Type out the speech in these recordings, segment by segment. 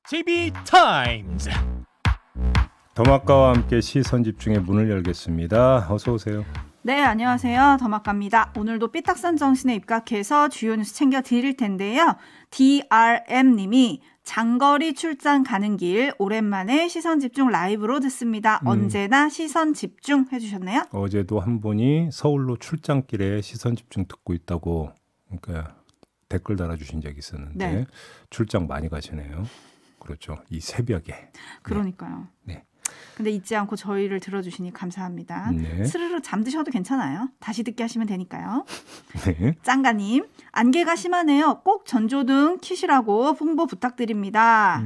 JB 타임즈. 더마카와 함께 시선 집중의 문을 열겠습니다. 어서 오세요. 네, 안녕하세요. 더마카입니다. 오늘도 삐딱선 정신에 입각해서 주요 뉴스 챙겨 드릴 텐데요. DRM님이 장거리 출장 가는 길 오랜만에 시선 집중 라이브로 듣습니다. 언제나 시선 집중 해주셨네요. 어제도 한 분이 서울로 출장길에 시선 집중 듣고 있다고 그러니까 댓글 달아주신 적이 있었는데 네. 출장 많이 가시네요. 그렇죠. 이 새벽에. 그러니까요. 네. 근데 잊지 않고 저희를 들어주시니 감사합니다. 네. 스르르 잠드셔도 괜찮아요. 다시 듣게 하시면 되니까요. 네. 짱가님, 안개가 심하네요. 꼭 전조등 켜시라고 홍보 부탁드립니다.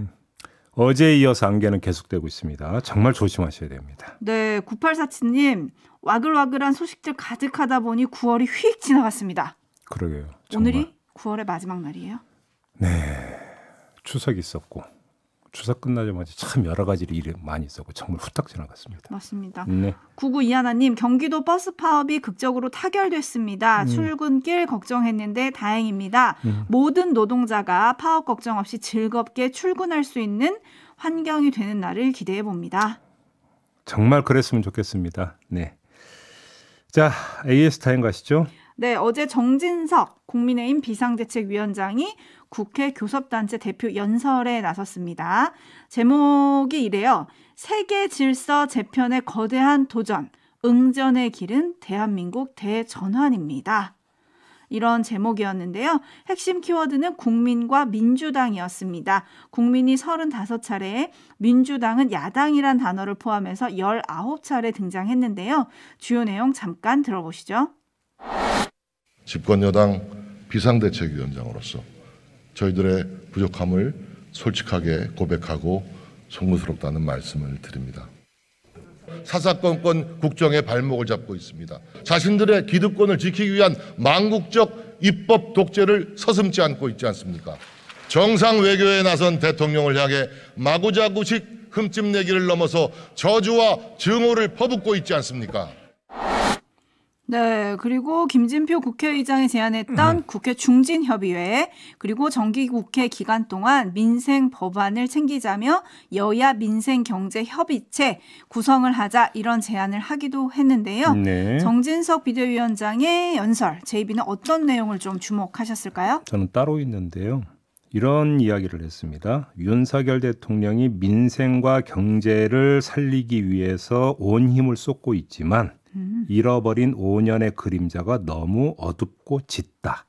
어제에 이어서 안개는 계속되고 있습니다. 정말 조심하셔야 됩니다. 네, 9847님, 와글와글한 소식들 가득하다 보니 9월이 휙 지나갔습니다. 그러게요. 정말. 오늘이 9월의 마지막 날이에요. 네. 추석이 있었고 추석 끝나자마자 참 여러 가지 일이 많이 있었고 정말 후딱 지나갔습니다. 맞습니다. 네. 9921님, 경기도 버스 파업이 극적으로 타결됐습니다. 출근길 걱정했는데 다행입니다. 모든 노동자가 파업 걱정 없이 즐겁게 출근할 수 있는 환경이 되는 날을 기대해 봅니다. 정말 그랬으면 좋겠습니다. 네. 자, AS 타임 가시죠. 네, 어제 정진석 국민의힘 비상대책위원장이 국회 교섭단체 대표 연설에 나섰습니다. 제목이 이래요. 세계 질서 재편의 거대한 도전, 응전의 길은 대한민국 대전환입니다. 이런 제목이었는데요. 핵심 키워드는 국민과 민주당이었습니다. 국민이 35차례에 민주당은 야당이란 단어를 포함해서 19차례 등장했는데요. 주요 내용 잠깐 들어보시죠. 집권여당 비상대책위원장으로서 저희들의 부족함을 솔직하게 고백하고 송구스럽다는 말씀을 드립니다. 사사건건 국정의 발목을 잡고 있습니다. 자신들의 기득권을 지키기 위한 망국적 입법 독재를 서슴지 않고 있지 않습니까? 정상 외교에 나선 대통령을 향해 마구자구식 흠집내기를 넘어서 저주와 증오를 퍼붓고 있지 않습니까? 네, 그리고 김진표 국회의장이 제안했던 국회 중진협의회, 그리고 정기국회 기간 동안 민생 법안을 챙기자며 여야 민생경제협의체 구성을 하자 이런 제안을 하기도 했는데요. 네. 정진석 비대위원장의 연설, JB는 어떤 내용을 좀 주목하셨을까요? 저는 따로 있는데요. 이런 이야기를 했습니다. 윤석열 대통령이 민생과 경제를 살리기 위해서 온 힘을 쏟고 있지만 잃어버린 5년의 그림자가 너무 어둡고 짙다.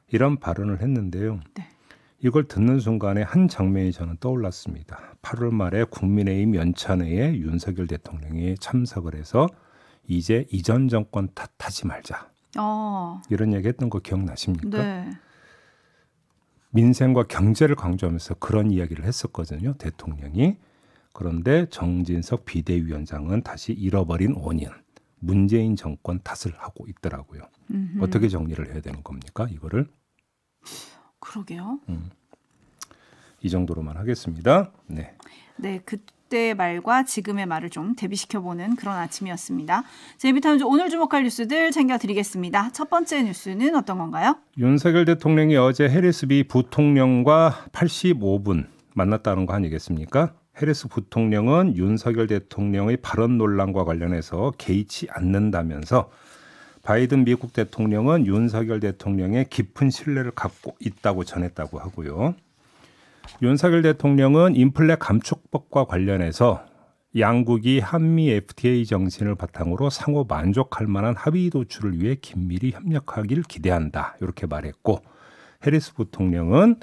이런 발언을 했는데요. 네. 이걸 듣는 순간에 한 장면이 저는 떠올랐습니다. 8월 말에 국민의힘 연찬회에 윤석열 대통령이 참석을 해서 이제 이전 정권 탓하지 말자. 이런 얘기 했던 거 기억나십니까? 네. 민생과 경제를 강조하면서 그런 이야기를 했었거든요. 대통령이. 그런데 정진석 비대위원장은 다시 잃어버린 5년. 문재인 정권 탓을 하고 있더라고요. 어떻게 정리를 해야 되는 겁니까? 이거를. 그러게요. 이 정도로만 하겠습니다. 네. 네, 그때의 말과 지금의 말을 좀 대비시켜보는 그런 아침이었습니다. JB타임즈 오늘 주목할 뉴스들 챙겨드리겠습니다. 첫 번째 뉴스는 어떤 건가요? 윤석열 대통령이 어제 해리스 미 부통령과 85분 만났다는 거 아니겠습니까? 해리스 부통령은 윤석열 대통령의 발언 논란과 관련해서 개의치 않는다면서 바이든 미국 대통령은 윤석열 대통령의 깊은 신뢰를 갖고 있다고 전했다고 하고요. 윤석열 대통령은 인플레 감축법과 관련해서 양국이 한미 FTA 정신을 바탕으로 상호 만족할 만한 합의 도출을 위해 긴밀히 협력하길 기대한다. 이렇게 말했고 해리스 부통령은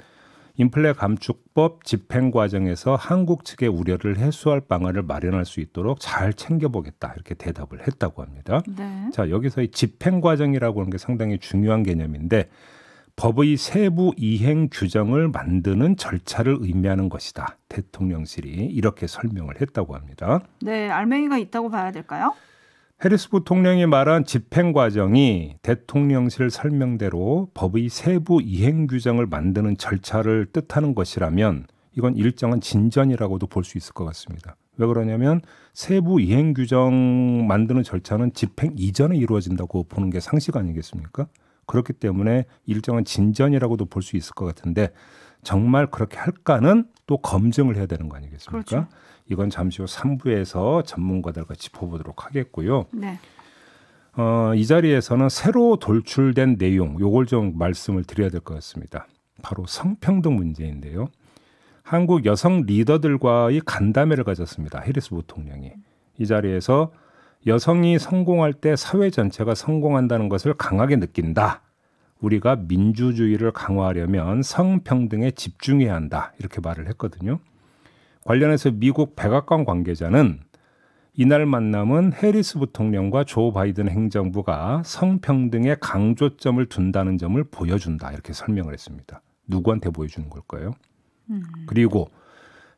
인플레 감축법 집행 과정에서 한국 측의 우려를 해소할 방안을 마련할 수 있도록 잘 챙겨보겠다. 이렇게 대답을 했다고 합니다. 네. 자, 여기서 이 집행 과정이라고 하는 게 상당히 중요한 개념인데 법의 세부 이행 규정을 만드는 절차를 의미하는 것이다. 대통령실이 이렇게 설명을 했다고 합니다. 네, 알맹이가 있다고 봐야 될까요? 해리스 부통령이 말한 집행 과정이 대통령실 설명대로 법의 세부 이행 규정을 만드는 절차를 뜻하는 것이라면 이건 일정한 진전이라고도 볼 수 있을 것 같습니다. 왜 그러냐면 세부 이행 규정 만드는 절차는 집행 이전에 이루어진다고 보는 게 상식 아니겠습니까? 그렇기 때문에 일정한 진전이라고도 볼 수 있을 것 같은데 정말 그렇게 할까는 또 검증을 해야 되는 거 아니겠습니까? 그렇죠. 이건 잠시 후 3부에서 전문가들과 짚어보도록 하겠고요. 네. 이 자리에서는 새로 돌출된 내용, 요걸 좀 말씀을 드려야 될 것 같습니다. 바로 성평등 문제인데요. 한국 여성 리더들과의 간담회를 가졌습니다. 해리스 부통령이. 이 자리에서 여성이 성공할 때 사회 전체가 성공한다는 것을 강하게 느낀다. 우리가 민주주의를 강화하려면 성평등에 집중해야 한다. 이렇게 말을 했거든요. 관련해서 미국 백악관 관계자는 이날 만남은 해리스 부통령과 조 바이든 행정부가 성평등에 강조점을 둔다는 점을 보여준다. 이렇게 설명을 했습니다. 누구한테 보여주는 걸까요? 그리고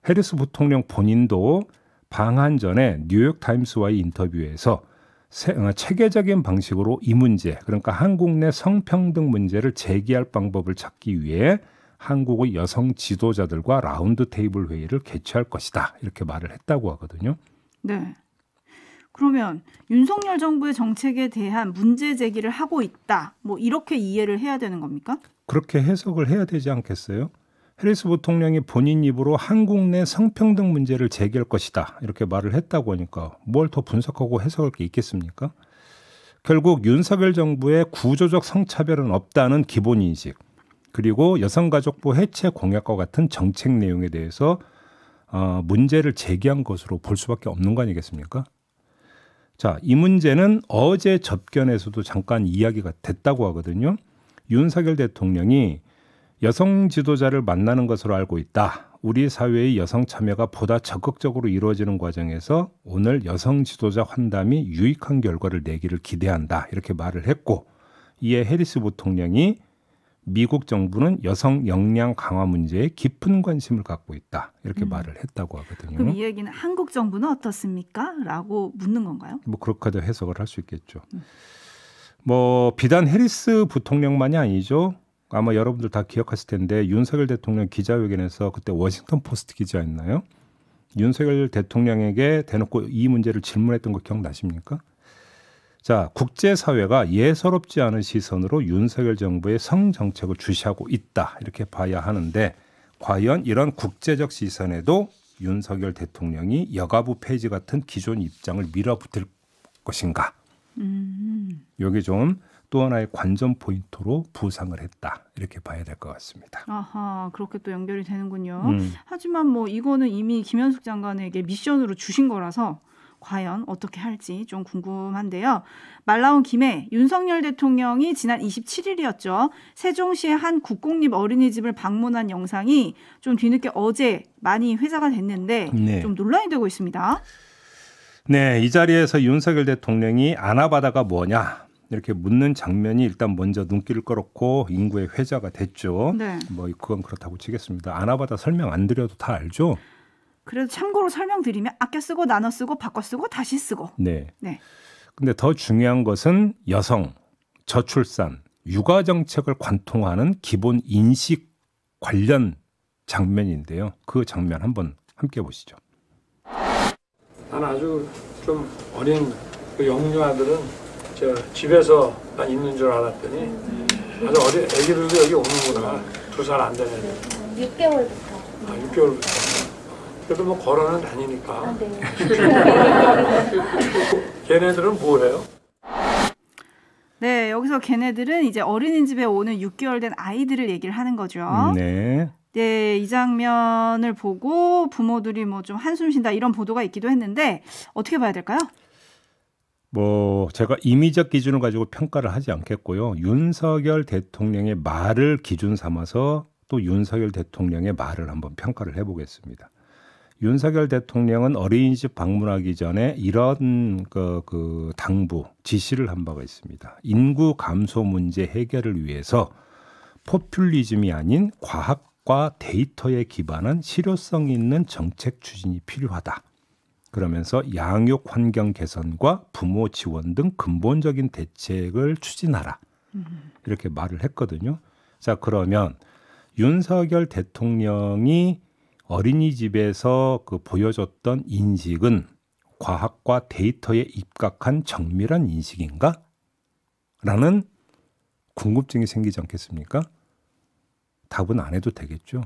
해리스 부통령 본인도 방한 전에 뉴욕타임스와의 인터뷰에서 체계적인 방식으로 이 문제, 그러니까 한국 내 성평등 문제를 제기할 방법을 찾기 위해 한국의 여성 지도자들과 라운드 테이블 회의를 개최할 것이다. 이렇게 말을 했다고 하거든요. 네. 그러면 윤석열 정부의 정책에 대한 문제 제기를 하고 있다. 뭐 이렇게 이해를 해야 되는 겁니까? 그렇게 해석을 해야 되지 않겠어요? 해리스 부통령이 본인 입으로 한국 내 성평등 문제를 제기할 것이다. 이렇게 말을 했다고 하니까 뭘 더 분석하고 해석할 게 있겠습니까? 결국 윤석열 정부의 구조적 성차별은 없다는 기본 인식, 그리고 여성가족부 해체 공약과 같은 정책 내용에 대해서 문제를 제기한 것으로 볼 수밖에 없는 거 아니겠습니까? 자, 이 문제는 어제 접견에서도 잠깐 이야기가 됐다고 하거든요. 윤석열 대통령이 여성 지도자를 만나는 것으로 알고 있다. 우리 사회의 여성 참여가 보다 적극적으로 이루어지는 과정에서 오늘 여성 지도자 환담이 유익한 결과를 내기를 기대한다. 이렇게 말을 했고, 이에 해리스 부통령이 미국 정부는 여성 역량 강화 문제에 깊은 관심을 갖고 있다. 이렇게 말을 했다고 하거든요. 그럼 이 얘기는 한국 정부는 어떻습니까? 라고 묻는 건가요? 뭐 그렇게도 해석을 할 수 있겠죠. 뭐 비단 해리스 부통령만이 아니죠. 아마 여러분들 다 기억하실 텐데 윤석열 대통령 기자회견에서 그때 워싱턴 포스트 기자였나요? 윤석열 대통령에게 대놓고 이 문제를 질문했던 거 기억나십니까? 자, 국제사회가 예사롭지 않은 시선으로 윤석열 정부의 성정책을 주시하고 있다. 이렇게 봐야 하는데 과연 이런 국제적 시선에도 윤석열 대통령이 여가부 폐지 같은 기존 입장을 밀어붙일 것인가? 여기 좀 또 하나의 관전 포인트로 부상을 했다. 이렇게 봐야 될 것 같습니다. 아하, 그렇게 또 연결이 되는군요. 하지만 뭐 이거는 이미 김현숙 장관에게 미션으로 주신 거라서 과연 어떻게 할지 좀 궁금한데요. 말 나온 김에 윤석열 대통령이 지난 27일이었죠. 세종시의 한 국공립 어린이집을 방문한 영상이 좀 뒤늦게 어제 많이 회자가 됐는데 네. 좀 논란이 되고 있습니다. 네, 이 자리에서 윤석열 대통령이 아나바다가 뭐냐 이렇게 묻는 장면이 일단 먼저 눈길을 끌었고 인구의 회자가 됐죠. 네. 뭐 그건 그렇다고 치겠습니다. 아나바다 설명 안 드려도 다 알죠? 그래도 참고로 설명드리면 아껴 쓰고 나눠 쓰고 바꿔 쓰고 다시 쓰고. 네. 네. 근데 더 중요한 것은 여성, 저출산, 육아 정책을 관통하는 기본 인식 관련 장면인데요. 그 장면 한번 함께 보시죠. 난 아주 좀 어린 그 영유 아들은 저 집에서만 있는 줄 알았더니 아주 어린 애기들도 여기 오는구나. 2살 안 되는 애들. 6개월부터. 아, 6개월부터. 그래도 뭐 걸어는 다니니까. 아, 네. 걔네들은 뭐예요? 네, 여기서 걔네들은 이제 어린이집에 오는 6개월 된 아이들을 얘기를 하는 거죠. 네. 네, 이 장면을 보고 부모들이 뭐 좀 한숨 쉰다 이런 보도가 있기도 했는데 어떻게 봐야 될까요? 뭐 제가 임의적 기준을 가지고 평가를 하지 않겠고요. 윤석열 대통령의 말을 기준 삼아서 또 윤석열 대통령의 말을 한번 평가를 해보겠습니다. 윤석열 대통령은 어린이집 방문하기 전에 이런 그 당부 지시를 한 바가 있습니다. 인구 감소 문제 해결을 위해서 포퓰리즘이 아닌 과학과 데이터에 기반한 실효성 있는 정책 추진이 필요하다. 그러면서 양육 환경 개선과 부모 지원 등 근본적인 대책을 추진하라. 이렇게 말을 했거든요. 자, 그러면 윤석열 대통령이 어린이집에서 그 보여줬던 인식은 과학과 데이터에 입각한 정밀한 인식인가? 라는 궁금증이 생기지 않겠습니까? 답은 안 해도 되겠죠.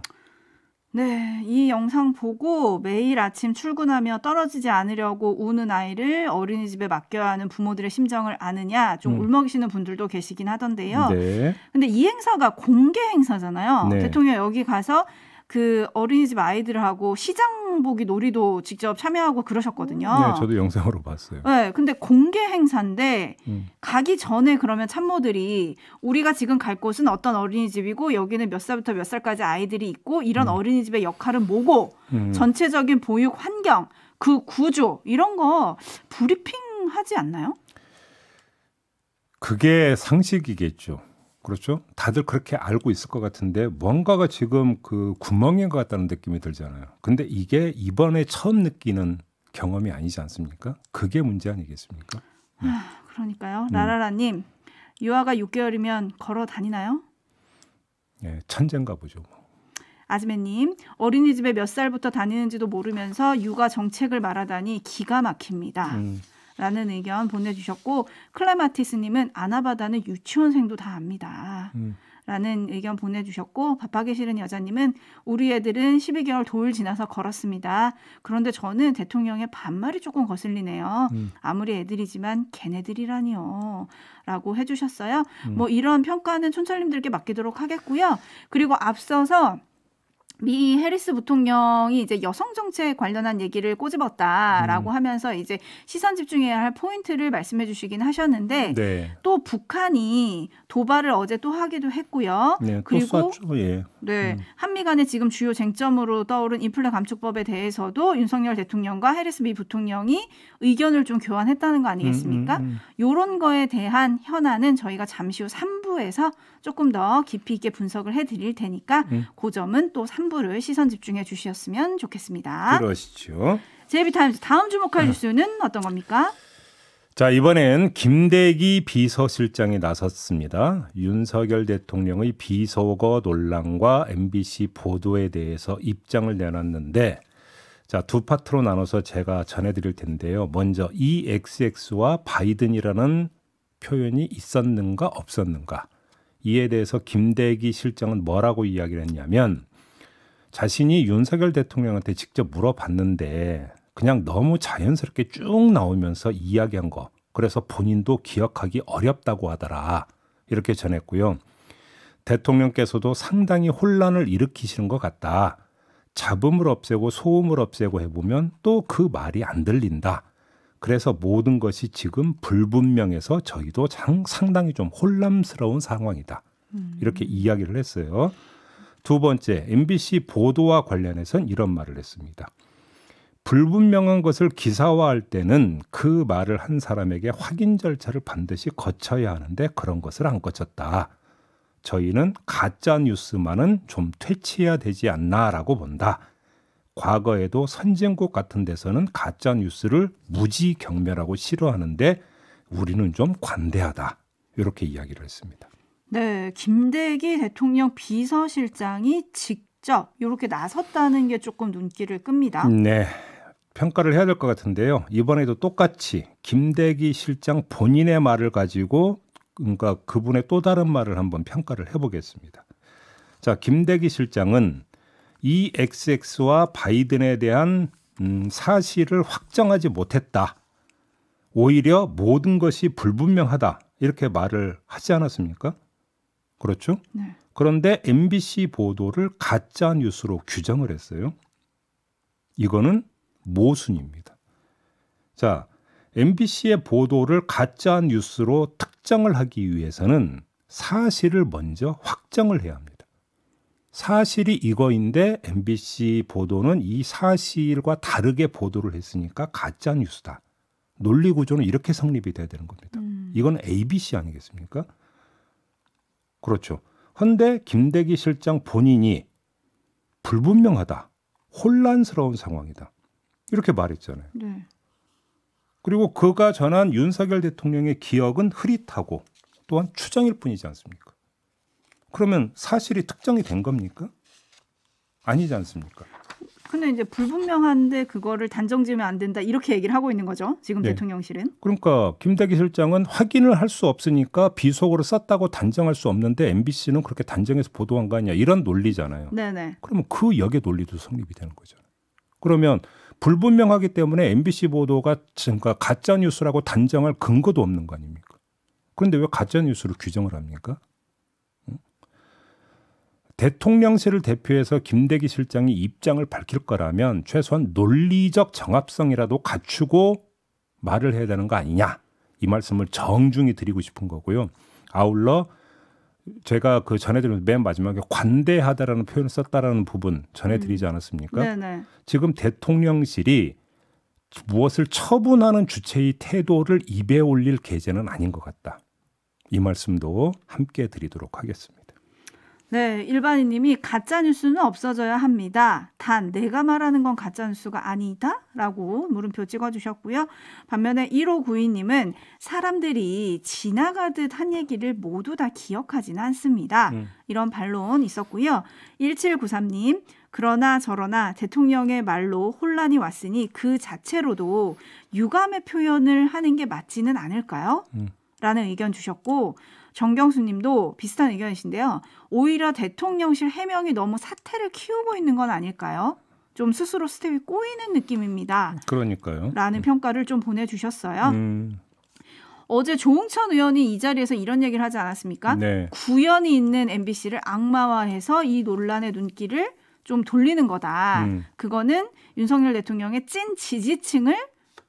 네, 이 영상 보고 매일 아침 출근하며 떨어지지 않으려고 우는 아이를 어린이집에 맡겨야 하는 부모들의 심정을 아느냐 좀 울먹이시는 분들도 계시긴 하던데요. 네. 근데 이 행사가 공개 행사잖아요. 네. 대통령 여기 가서 그 어린이집 아이들하고 시장 보기 놀이도 직접 참여하고 그러셨거든요. 네, 저도 영상으로 봤어요. 네, 근데 공개 행사인데 가기 전에 그러면 참모들이 우리가 지금 갈 곳은 어떤 어린이집이고 여기는 몇 살부터 몇 살까지 아이들이 있고 이런 어린이집의 역할은 뭐고 전체적인 보육 환경, 그 구조 이런 거 브리핑 하지 않나요? 그게 상식이겠죠. 그렇죠? 다들 그렇게 알고 있을 것 같은데 뭔가가 지금 그 구멍인 것 같다는 느낌이 들잖아요. 근데 이게 이번에 처음 느끼는 경험이 아니지 않습니까? 그게 문제 아니겠습니까? 그러니까요. 라라라님, 유아가 6개월이면 걸어 다니나요? 네, 천재인가 보죠. 아즈매님, 어린이집에 몇 살부터 다니는지도 모르면서 육아 정책을 말하다니 기가 막힙니다. 라는 의견 보내주셨고 클레마티스님은 아나바다는 유치원생도 다 압니다. 라는 의견 보내주셨고 밥하기 싫은 여자님은 우리 애들은 12개월 돌 지나서 걸었습니다. 그런데 저는 대통령의 반말이 조금 거슬리네요. 아무리 애들이지만 걔네들이라니요. 라고 해주셨어요. 뭐 이런 평가는 촌철님들께 맡기도록 하겠고요. 그리고 앞서서 미 해리스 부통령이 이제 여성 정책 관련한 얘기를 꼬집었다라고 하면서 이제 시선 집중해야 할 포인트를 말씀해 주시긴 하셨는데 네. 또 북한이 도발을 어제 또 하기도 했고요. 네, 그리고 또 쐈죠. 예. 네, 한미 간의 지금 주요 쟁점으로 떠오른 인플레 감축법에 대해서도 윤석열 대통령과 해리스 미 부통령이 의견을 좀 교환했다는 거 아니겠습니까? 이런 거에 대한 현안은 저희가 잠시 후 3부에서 조금 더 깊이 있게 분석을 해드릴 테니까 그 점은 또 3부를 시선 집중해 주셨으면 좋겠습니다. 그러시죠. 제이비타임즈 다음 주목할 뉴스는 어떤 겁니까? 자, 이번엔 김대기 비서실장이 나섰습니다. 윤석열 대통령의 비속어 논란과 MBC 보도에 대해서 입장을 내놨는데 자, 두 파트로 나눠서 제가 전해드릴 텐데요. 먼저 EXX와 바이든이라는 표현이 있었는가 없었는가. 이에 대해서 김대기 실장은 뭐라고 이야기를 했냐면 자신이 윤석열 대통령한테 직접 물어봤는데 그냥 너무 자연스럽게 쭉 나오면서 이야기한 거. 그래서 본인도 기억하기 어렵다고 하더라. 이렇게 전했고요. 대통령께서도 상당히 혼란을 일으키시는 것 같다. 잡음을 없애고 소음을 없애고 해보면 또 그 말이 안 들린다. 그래서 모든 것이 지금 불분명해서 저희도 상당히 좀 혼란스러운 상황이다. 이렇게 이야기를 했어요. 두 번째, MBC 보도와 관련해서는 이런 말을 했습니다. 불분명한 것을 기사화할 때는 그 말을 한 사람에게 확인 절차를 반드시 거쳐야 하는데 그런 것을 안 거쳤다. 저희는 가짜 뉴스만은 좀 퇴치해야 되지 않나라고 본다. 과거에도 선진국 같은 데서는 가짜 뉴스를 무지 경멸하고 싫어하는데 우리는 좀 관대하다. 이렇게 이야기를 했습니다. 네, 김대기 대통령 비서실장이 직접 이렇게 나섰다는 게 조금 눈길을 끕니다. 네, 평가를 해야 될 것 같은데요. 이번에도 똑같이 김대기 실장 본인의 말을 가지고 그러니까 그분의 또 다른 말을 한번 평가를 해보겠습니다. 자, 김대기 실장은 EXX와 바이든에 대한 사실을 확정하지 못했다. 오히려 모든 것이 불분명하다. 이렇게 말을 하지 않았습니까? 그렇죠? 네. 그런데 MBC 보도를 가짜 뉴스로 규정을 했어요. 이거는 모순입니다. 자, MBC의 보도를 가짜 뉴스로 특정을 하기 위해서는 사실을 먼저 확정을 해야 합니다. 사실이 이거인데 MBC 보도는 이 사실과 다르게 보도를 했으니까 가짜 뉴스다. 논리 구조는 이렇게 성립이 돼야 되는 겁니다. 이건 ABC 아니겠습니까? 그렇죠. 그런데 김대기 실장 본인이 불분명하다. 혼란스러운 상황이다. 이렇게 말했잖아요. 네. 그리고 그가 전한 윤석열 대통령의 기억은 흐릿하고 또한 추정일 뿐이지 않습니까? 그러면 사실이 특정이 된 겁니까? 아니지 않습니까? 근데 이제 불분명한데 그거를 단정지으면 안 된다 이렇게 얘기를 하고 있는 거죠. 지금 네. 대통령실은. 그러니까 김대기 실장은 확인을 할 수 없으니까 비속어로 썼다고 단정할 수 없는데 MBC는 그렇게 단정해서 보도한 거 아니냐 이런 논리잖아요. 네네. 그러면 그 역의 논리도 성립이 되는 거죠. 그러면 불분명하기 때문에 MBC 보도가 그러니까 가짜 뉴스라고 단정할 근거도 없는 거 아닙니까? 그런데 왜 가짜 뉴스로 규정을 합니까? 대통령실을 대표해서 김대기 실장이 입장을 밝힐 거라면 최소한 논리적 정합성이라도 갖추고 말을 해야 되는 거 아니냐 이 말씀을 정중히 드리고 싶은 거고요. 아울러 제가 그 전해드린 맨 마지막에 관대하다라는 표현을 썼다라는 부분 전해드리지 않았습니까? 네네. 지금 대통령실이 무엇을 처분하는 주체의 태도를 입에 올릴 계제는 아닌 것 같다. 이 말씀도 함께 드리도록 하겠습니다. 네, 일반인님이 가짜 뉴스는 없어져야 합니다. 단 내가 말하는 건 가짜 뉴스가 아니다라고 물음표 찍어주셨고요. 반면에 1592님은 사람들이 지나가듯 한 얘기를 모두 다 기억하지는 않습니다. 이런 반론 있었고요. 1793님 그러나 저러나 대통령의 말로 혼란이 왔으니 그 자체로도 유감의 표현을 하는 게 맞지는 않을까요? 라는 의견 주셨고 정경수 님도 비슷한 의견이신데요. 오히려 대통령실 해명이 너무 사태를 키우고 있는 건 아닐까요? 좀 스스로 스텝이 꼬이는 느낌입니다. 그러니까요. 라는 평가를 좀 보내주셨어요. 어제 조응천 의원이 이 자리에서 이런 얘기를 하지 않았습니까? 네. 구현이 있는 MBC를 악마화해서 이 논란의 눈길을 좀 돌리는 거다. 그거는 윤석열 대통령의 찐 지지층을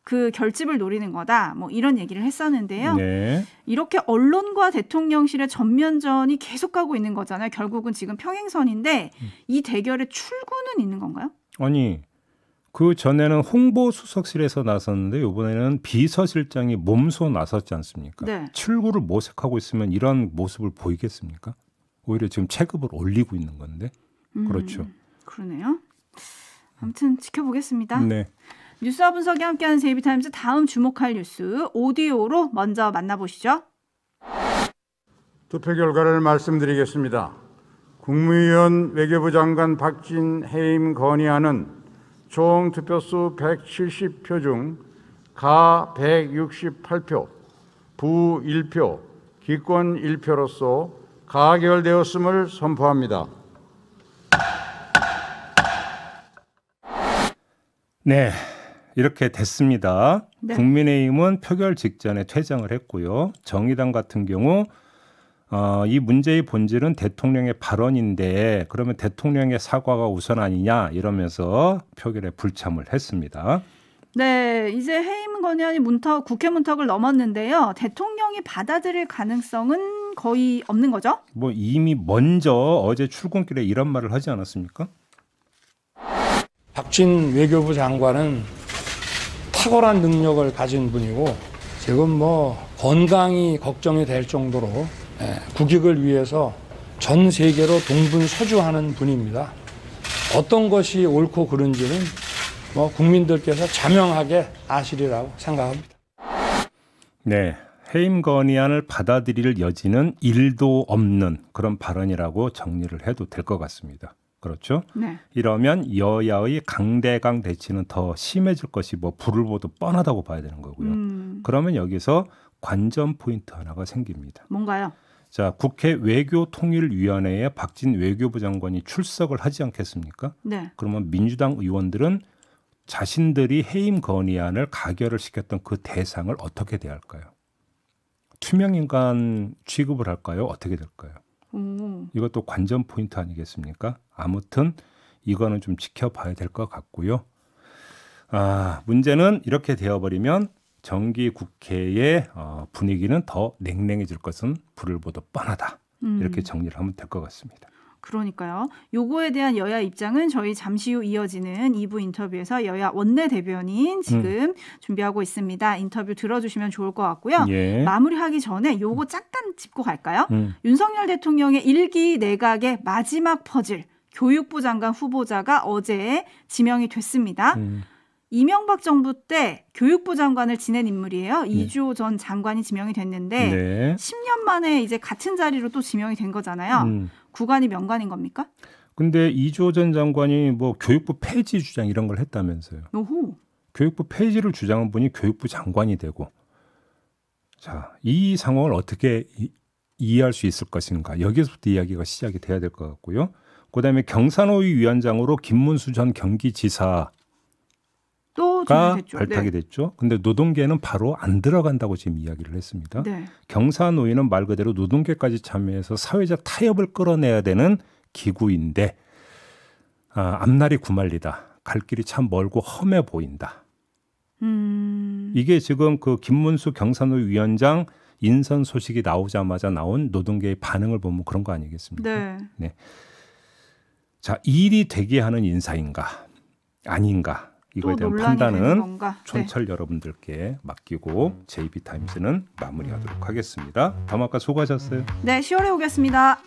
그 결집을 노리는 거다. 뭐 이런 얘기를 했었는데요. 네. 이렇게 언론과 대통령실의 전면전이 계속 가고 있는 거잖아요. 결국은 지금 평행선인데 이 대결에 출구는 있는 건가요? 아니 그 전에는 홍보수석실에서 나섰는데 이번에는 비서실장이 몸소 나섰지 않습니까? 네. 출구를 모색하고 있으면 이런 모습을 보이겠습니까? 오히려 지금 체급을 올리고 있는 건데. 그렇죠. 그러네요. 아무튼 지켜보겠습니다. 네. 뉴스와 분석이 함께하는 제이비타임즈 다음 주목할 뉴스 오디오로 먼저 만나보시죠. 투표 결과를 말씀드리겠습니다. 국무위원 외교부 장관 박진 해임 건의안은 총 투표수 170표 중 가 168표, 부 1표, 기권 1표로서 가결되었음을 선포합니다. 네. 이렇게 됐습니다. 네. 국민의힘은 표결 직전에 퇴장을 했고요. 정의당 같은 경우 이 문제의 본질은 대통령의 발언인데 그러면 대통령의 사과가 우선 아니냐 이러면서 표결에 불참을 했습니다. 네, 이제 해임 건의안이 국회 문턱을 넘었는데요. 대통령이 받아들일 가능성은 거의 없는 거죠? 뭐 이미 먼저 어제 출근길에 이런 말을 하지 않았습니까? 박진 외교부 장관은 탁월한 능력을 가진 분이고 지금 뭐 건강이 걱정이 될 정도로 국익을 위해서 전 세계로 동분서주하는 분입니다. 어떤 것이 옳고 그른지는 뭐 국민들께서 자명하게 아시리라고 생각합니다. 네. 해임 건의안을 받아들일 여지는 1도 없는 그런 발언이라고 정리를 해도 될 것 같습니다. 그렇죠? 네. 이러면 여야의 강대강 대치는 더 심해질 것이 뭐 불을 보도 뻔하다고 봐야 되는 거고요. 그러면 여기서 관전 포인트 하나가 생깁니다. 뭔가요? 자, 국회 외교통일위원회에 박진 외교부 장관이 출석을 하지 않겠습니까? 네. 그러면 민주당 의원들은 자신들이 해임 건의안을 가결을 시켰던 그 대상을 어떻게 대할까요? 투명인간 취급을 할까요? 어떻게 될까요? 이것도 관전 포인트 아니겠습니까? 아무튼 이거는 좀 지켜봐야 될 것 같고요. 문제는 이렇게 되어버리면 정기 국회의 분위기는 더 냉랭해질 것은 불을 보듯 뻔하다. 이렇게 정리를 하면 될 것 같습니다. 그러니까요. 요거에 대한 여야 입장은 저희 잠시 후 이어지는 2부 인터뷰에서 여야 원내대변인 지금 준비하고 있습니다. 인터뷰 들어주시면 좋을 것 같고요. 예. 마무리하기 전에 요거 잠깐 짚고 갈까요? 윤석열 대통령의 1기 내각의 마지막 퍼즐 교육부 장관 후보자가 어제 지명이 됐습니다. 이명박 정부 때 교육부 장관을 지낸 인물이에요. 이주호 전 장관이 지명이 됐는데 네. 10년 만에 이제 같은 자리로 또 지명이 된 거잖아요. 구관이 명관인 겁니까? 근데 이주호 전 장관이 뭐 교육부 폐지 주장 이런 걸 했다면서요. 오호. 교육부 폐지를 주장한 분이 교육부 장관이 되고, 자, 이 상황을 어떻게 이해할 수 있을 것인가? 여기서부터 이야기가 시작이 돼야 될 것 같고요. 그다음에 경산호위 위원장으로 김문수 전 경기지사가 또 지명됐죠. 발탁이 네. 됐죠. 근데 노동계는 바로 안 들어간다고 지금 이야기를 했습니다. 네. 경산호위는 말 그대로 노동계까지 참여해서 사회적 타협을 끌어내야 되는 기구인데 앞날이 구말리다. 갈 길이 참 멀고 험해 보인다. 이게 지금 그 김문수 경산호위 위원장 인선 소식이 나오자마자 나온 노동계의 반응을 보면 그런 거 아니겠습니까? 네. 네. 자, 일이 되게 하는 인사인가 아닌가 이거에 또 대한 논란이 되는 판단은 건가? 촌철 여러분들께 맡기고 JB타임즈는 마무리하도록 하겠습니다. 담화가 수고하셨어요. 네, 10월에 오겠습니다.